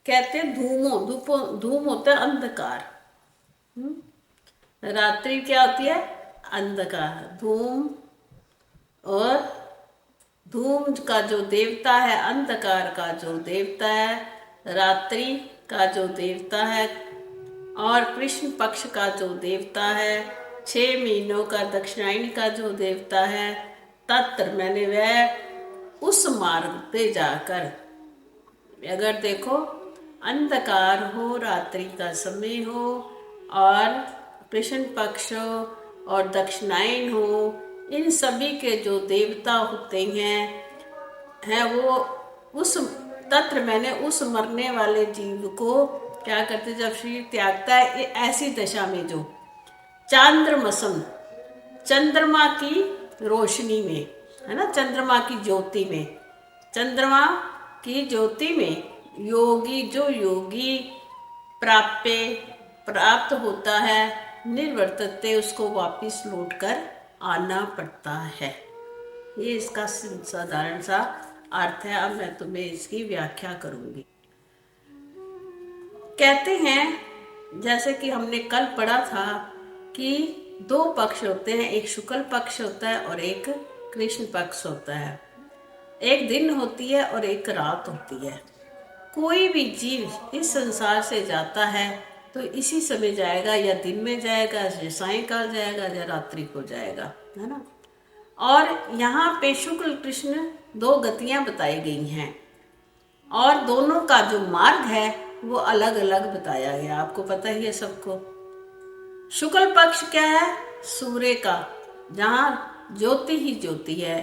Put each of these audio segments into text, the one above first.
कहते हैं धूम होता है अंधकार। रात्रि क्या होती है? अंधकार। धूम, और धूम का जो देवता है, अंधकार का जो देवता है, रात्रि का जो देवता है, और कृष्ण पक्ष का जो देवता है, 6 महीनों का दक्षिणायन का जो देवता है, तत्र मैंने वह उस मार्ग पे जाकर, अगर देखो अंधकार हो, रात्रि का समय हो, और कृष्ण पक्ष और दक्षिणायन हो, इन सभी के जो देवता होते हैं वो उस तत्र मैंने उस मरने वाले जीव को क्या करते, जब शरीर त्यागता है ऐसी दशा में, जो चांद्रमसम, चंद्रमा की रोशनी में, है ना, चंद्रमा की ज्योति में, चंद्रमा की ज्योति में योगी प्राप्त होता है, निर्वर्तते उसको वापिस लौट कर आना पड़ता है। ये इसका साधारण सा अर्थ है। अब मैं तुम्हें इसकी व्याख्या करूंगी। कहते हैं, जैसे कि हमने कल पढ़ा था कि 2 पक्ष होते हैं, एक शुक्ल पक्ष होता है और एक कृष्ण पक्ष होता है। एक दिन होती है और एक रात होती है। कोई भी जीव इस संसार से जाता है तो इसी समय जाएगा, या दिन में जाएगा, या सायंकाल जाएगा, या रात्रि को जाएगा, है ना। और यहाँ पे शुक्ल कृष्ण 2 गतियां बताई गई हैं, और दोनों का जो मार्ग है वो अलग अलग बताया गया। आपको पता ही है सबको। शुक्ल पक्ष क्या है? सूर्य का, जहाँ ज्योति ही ज्योति है।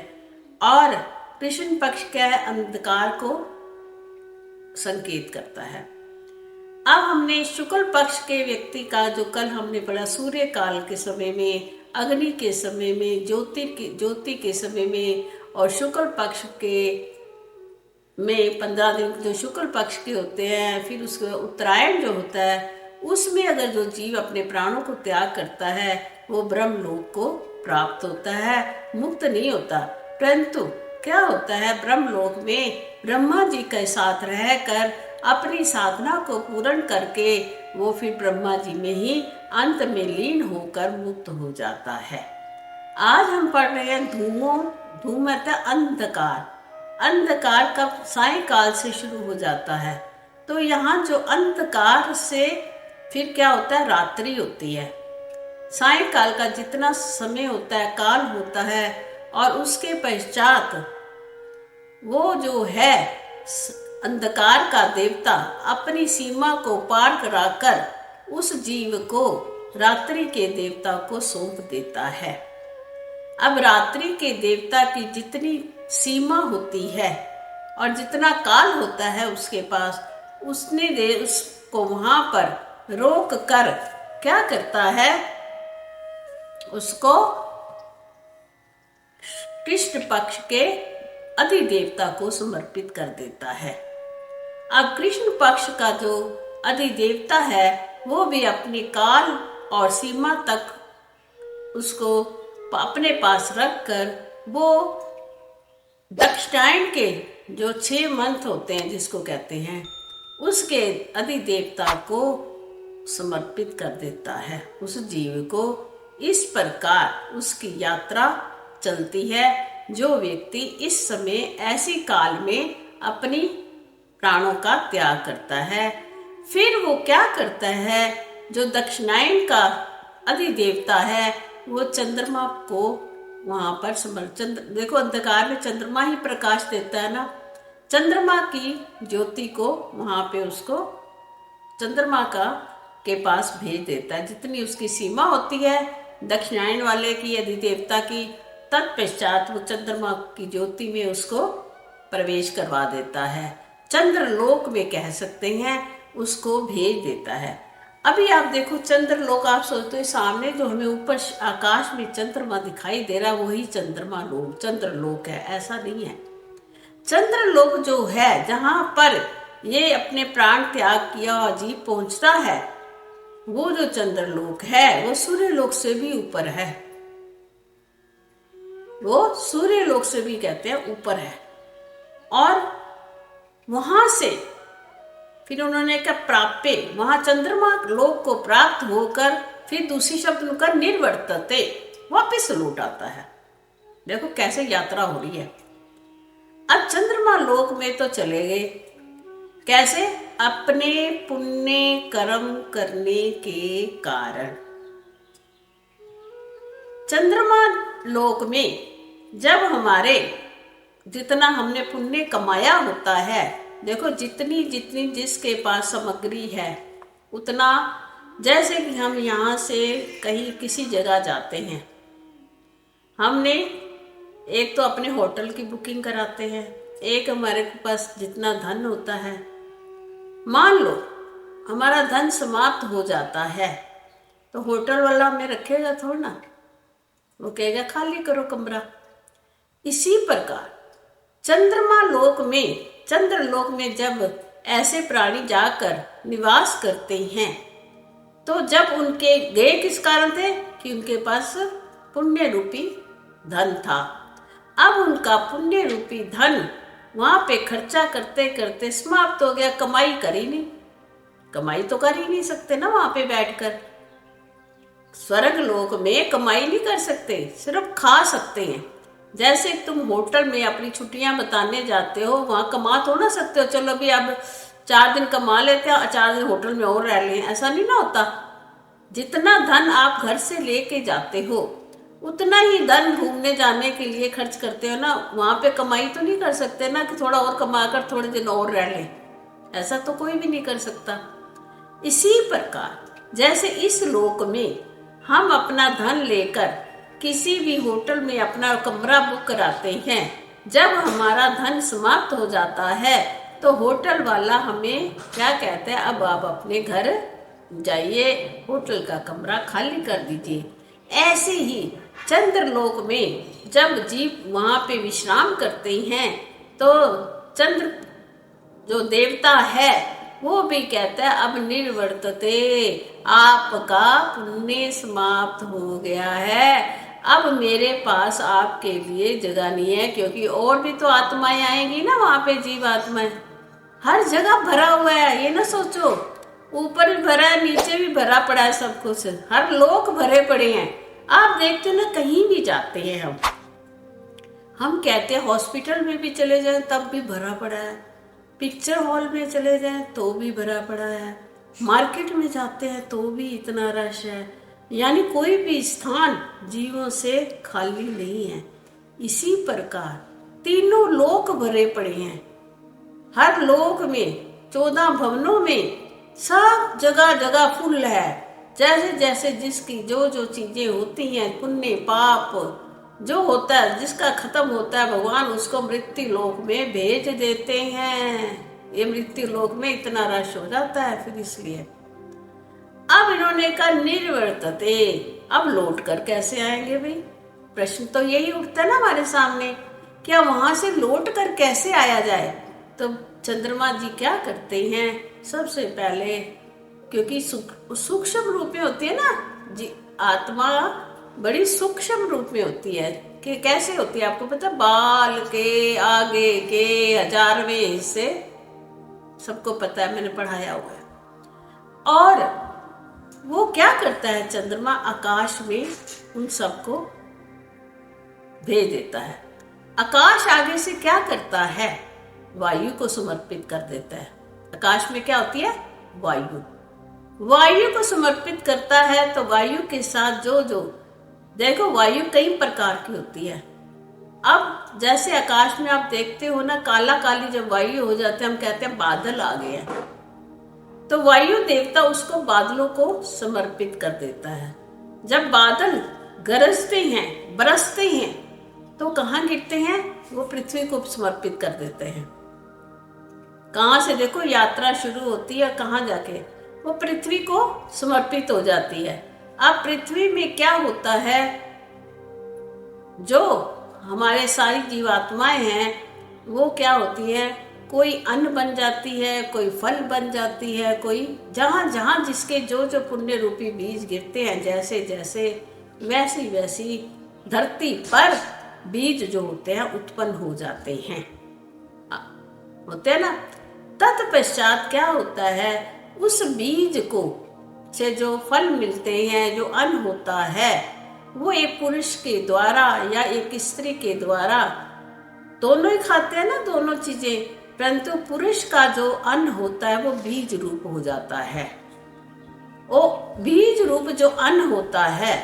और कृष्ण पक्ष क्या है? अंधकार को संकेत करता है। अब हमने शुक्ल पक्ष के व्यक्ति का, जो कल हमने पढ़ा, सूर्य काल के समय में, अग्नि के समय में, ज्योति के समय में, और शुक्ल पक्ष के में 15 दिन जो शुक्ल पक्ष के होते हैं, फिर उसके उत्तरायण जो होता है, उसमें अगर जो जीव अपने प्राणों को त्याग करता है वो ब्रह्मलोक को प्राप्त होता है, मुक्त नहीं होता। परंतु क्या होता है, ब्रह्मलोक में ब्रह्मा जी के साथ रहकर अपनी साधना को पूर्ण करके वो फिर ब्रह्मा जी में ही अंत में लीन होकर मुक्त हो जाता है। आज हम पढ़ रहे हैं धूम है अंधकार। अंधकार कब? सायंकाल से शुरू हो जाता है। तो यहाँ जो अंधकार से फिर क्या होता है? रात्रि होती है। सायंकाल का जितना समय होता है, काल होता है, और उसके पश्चात वो जो है अंधकार का देवता अपनी सीमा को पार कराकर उस जीव को रात्रि के देवता को सौंप देता है। अब रात्रि के देवता की जितनी सीमा होती है और जितना काल होता है उसके पास, उसको वहां पर रोक कर क्या करता है, उसको कृष्ण पक्ष के अधिदेवता को समर्पित कर देता है। अब कृष्ण पक्ष का जो अधिदेवता है वो भी अपनी काल और सीमा तक उसको अपने पास रखकर वो दक्षिणायन के जो 6 मंथ होते हैं, जिसको कहते हैं, उसके अधिदेवता को समर्पित कर देता है उस जीव को। इस प्रकार उसकी यात्रा चलती है। जो व्यक्ति इस समय ऐसी काल में अपनी प्राणों का त्याग करता है, फिर वो क्या करता है, जो दक्षिणायन का अधिदेवता है वो चंद्रमा को वहां पर देखो अंधकार में चंद्रमा ही प्रकाश देता है ना, चंद्रमा की ज्योति को वहां पे उसको चंद्रमा के पास भेज देता है, जितनी उसकी सीमा होती है दक्षिणायन वाले की अधिदेवता की। तत्पश्चात वो चंद्रमा की ज्योति में उसको प्रवेश करवा देता है, चंद्रलोक में कह सकते हैं, उसको भेज देता है। अभी आप देखो चंद्रलोक, आप सोचते हो सामने जो हमें ऊपर आकाश में चंद्रमा दिखाई दे रहा है वही चंद्रलोक है, ऐसा नहीं है। चंद्रलोक जो है जहां पर ये अपने प्राण त्याग किया और जीव पहुंचता है, वो जो चंद्रलोक है वो सूर्यलोक से भी ऊपर है। वो सूर्यलोक से भी कहते हैं ऊपर है। और वहां से फिर उन्होंने कहा प्राप्य, वहां चंद्रमा लोक को प्राप्त होकर फिर दूसरी शब्द उनका निर्वर्तते, वापिस लौट आता है। देखो कैसे यात्रा हो रही है। अब चंद्रमा लोक में तो चले गए, कैसे? अपने पुण्य कर्म करने के कारण। चंद्रमा लोक में जब हमारे जितना हमने पुण्य कमाया होता है, देखो जितनी जितनी जिसके पास सामग्री है उतना, जैसे कि हम यहाँ से कहीं किसी जगह जाते हैं, हमने एक तो अपने होटल की बुकिंग कराते हैं, एक हमारे पास जितना धन होता है, मान लो हमारा धन समाप्त हो जाता है तो होटल वाला हमें रखेगा थोड़ा ना, वो कहेगा खाली करो कमरा। इसी प्रकार चंद्रमा लोक में, चंद्रलोक में जब ऐसे प्राणी जाकर निवास करते हैं तो जब उनके गए किस कारण थे कि उनके पास पुण्य रूपी धन था। अब उनका पुण्य रूपी धन वहां पे खर्चा करते करते समाप्त हो गया, कमाई करी नहीं, कमाई तो कर ही नहीं सकते ना वहां पे बैठकर। स्वर्ग लोक में कमाई नहीं कर सकते, सिर्फ खा सकते हैं। जैसे तुम होटल में अपनी छुट्टियां बताने जाते हो, वहां कमा तो ना सकते हो, चलो अभी अब 4 दिन कमा लेते हैं 4 दिन होटल में और रह लें, ऐसा नहीं ना होता। जितना धन आप घर से लेके जाते हो उतना ही धन घूमने जाने के लिए खर्च करते हो ना, वहां पे कमाई तो नहीं कर सकते ना कि थोड़ा और कमाकर थोड़े दिन और रह लें, ऐसा तो कोई भी नहीं कर सकता। इसी प्रकार जैसे इस लोक में हम अपना धन लेकर किसी भी होटल में अपना कमरा बुक कराते हैं, जब हमारा धन समाप्त हो जाता है तो होटल वाला हमें क्या कहता है, अब आप अपने घर जाइए, होटल का कमरा खाली कर दीजिए। ऐसे ही चंद्रलोक में जब जीव वहां पे विश्राम करते हैं तो चंद्र जो देवता है वो भी कहता है अब निर्वर्तते, आपका पुण्य समाप्त हो गया है, अब मेरे पास आपके लिए जगह नहीं है, क्योंकि और भी तो आत्माएं आएंगी ना वहां पे, जीव आत्माएं हर जगह भरा हुआ है। ये ना सोचो ऊपर भी भरा है नीचे भी भरा पड़ा है, सब कुछ हर लोक भरे पड़े हैं। आप देखते हो ना कहीं भी जाते हैं हम कहते हैं हॉस्पिटल में भी चले जाएं तब भी भरा पड़ा है, पिक्चर हॉल में चले जाएं तो भी भरा पड़ा है, मार्केट में जाते हैं तो भी इतना रश है, यानी कोई भी स्थान जीवों से खाली नहीं है। इसी प्रकार तीनों लोक भरे पड़े हैं, हर लोक में 14 भवनों में सब जगह जगह फुल है। जैसे जैसे जिसकी जो जो चीजें होती हैं, पुण्य पाप जो होता है, जिसका खत्म होता है, भगवान उसको मृत्यु लोक में भेज देते हैं। ये मृत्यु लोक में इतना रश हो जाता है, फिर इसलिए अब इन्होंने कहा निर्वर्तते, अब लौट कर कैसे आएंगे भाई? प्रश्न तो यही उठता है ना हमारे सामने, क्या वहां से लौट कर कैसे आया जाए? तो चंद्रमा जी क्या करते हैं, सबसे पहले क्योंकि सूक्ष्म रूप में होती है ना जी, आत्मा बड़ी सूक्ष्म रूप में होती है। कि कैसे होती है आपको पता? बाल के आगे के 1000वें हिस्से सबको पता है, मैंने पढ़ाया हुआ है। और वो क्या करता है चंद्रमा, आकाश में उन सबको भेज देता है। आकाश आगे से क्या करता है, वायु को समर्पित कर देता है। आकाश में क्या होती है? वायु, वायु को समर्पित करता है। तो वायु के साथ जो जो देखो वायु कई प्रकार की होती है। अब जैसे आकाश में आप देखते हो ना, काला काली जब वायु हो जाते हैं हम कहते हैं बादल आ गए हैं, तो वायु देवता उसको बादलों को समर्पित कर देता है। जब बादल गरजते हैं, बरसते हैं, तो कहाँ गिरते हैं? वो पृथ्वी को समर्पित कर देते हैं। कहाँ से देखो यात्रा शुरू होती है, कहाँ जाके वो पृथ्वी को समर्पित हो जाती है। अब पृथ्वी में क्या होता है, जो हमारे सारी जीवात्माएं हैं वो क्या होती है, कोई अन्न बन जाती है, कोई फल बन जाती है, कोई जहाँ जहाँ जिसके जो जो पुण्य रूपी बीज गिरते हैं, जैसे जैसे वैसी वैसी धरती पर बीज जो होते हैं उत्पन्न हो जाते हैं, होते हैं ना। तत्पश्चात क्या होता है, उस बीज को से जो फल मिलते हैं, जो अन्न होता है, वो एक पुरुष के द्वारा या एक स्त्री के द्वारा, दोनों ही खाते हैं ना दोनों चीजें, परंतु पुरुष का जो अन्न होता है वो बीज रूप हो जाता है। वो बीज रूप जो अन्न होता है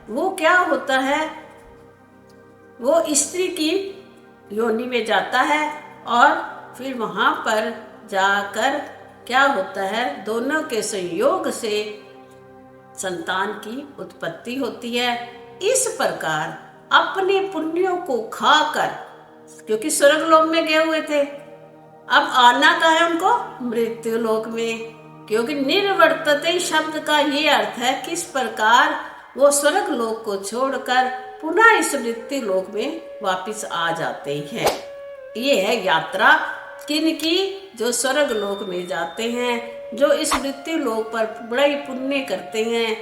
वो क्या होता है, वो स्त्री की योनि में जाता है और फिर वहां पर जाकर क्या होता है, दोनों के संयोग से संतान की उत्पत्ति होती है। इस प्रकार अपने पुण्यों को खाकर, क्योंकि स्वर्ग लोक में गए हुए थे, अब आना का है उनको मृत्यु लोक में, क्योंकि निर्वर्तते शब्द का ये अर्थ है किस प्रकार वो स्वर्ग लोक को छोड़कर पुनः इस मृत्यु लोक में वापिस आ जाते हैं। ये है यात्रा किन की, जो स्वर्ग लोक में जाते हैं, जो इस मृत्यु लोक पर बड़ा ही पुण्य करते हैं,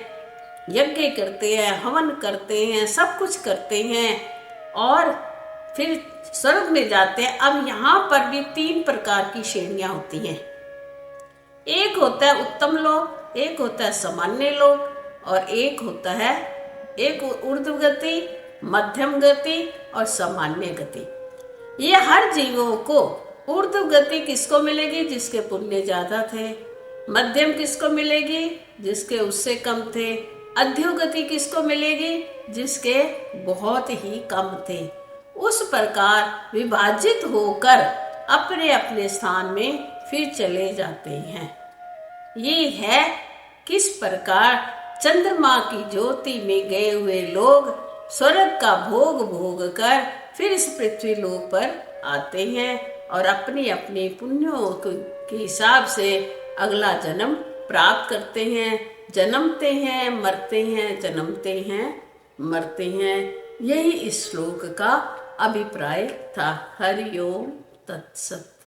यज्ञ करते हैं, हवन करते हैं, सब कुछ करते हैं और फिर स्वर्ग में जाते हैं। अब यहाँ पर भी 3 प्रकार की श्रेणियां होती हैं। एक होता है उत्तम लोक, एक होता है सामान्य लोक और एक होता है एक ऊर्ध्व गति, मध्यम गति और सामान्य गति। ये हर जीवों को ऊर्ध्व गति किसको मिलेगी, जिसके पुण्य ज्यादा थे, मध्यम किसको मिलेगी, जिसके उससे कम थे, अध्योगति किसको मिलेगी, जिसके बहुत ही कम थे। उस प्रकार विभाजित होकर अपने अपने स्थान में फिर चले जाते हैं। ये है किस प्रकार चंद्रमा की ज्योति में गए हुए लोग स्वर्ग का भोग भोग कर फिर इस पृथ्वी लोक पर आते हैं और अपनी अपनी पुण्यों के हिसाब से अगला जन्म प्राप्त करते हैं, जन्मते हैं, मरते हैं, जन्मते हैं, मरते हैं। यही इस श्लोक का अभिप्राय था। हरि ओम तत्सत।